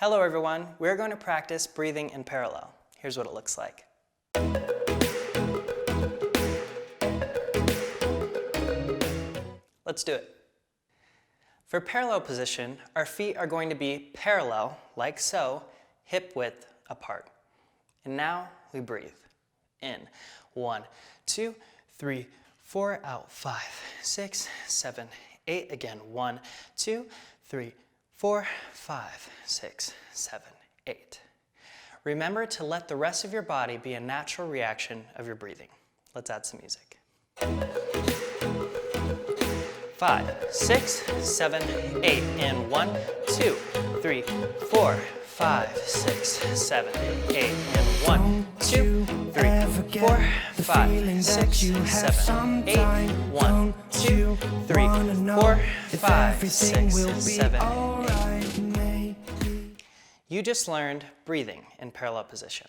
Hello everyone, we're going to practice breathing in parallel. Here's what it looks like. Let's do it. For parallel position, our feet are going to be parallel, like so, hip width apart. And now we breathe. In, 1, 2, 3, 4, out, 5, 6, 7, 8, again, 1, 2, 3, 4, 5, 6, 7, 8. Remember to let the rest of your body be a natural reaction of your breathing. Let's add some music. 5, 6, 7, 8, and 1, 2, 3, 4, 5, 6, 7, 8, and 1, 2, 3, 4, 5, 6, 7, 8, 1, 2, 3, 4, 5, 6, 7, 8. You just learned breathing in parallel position.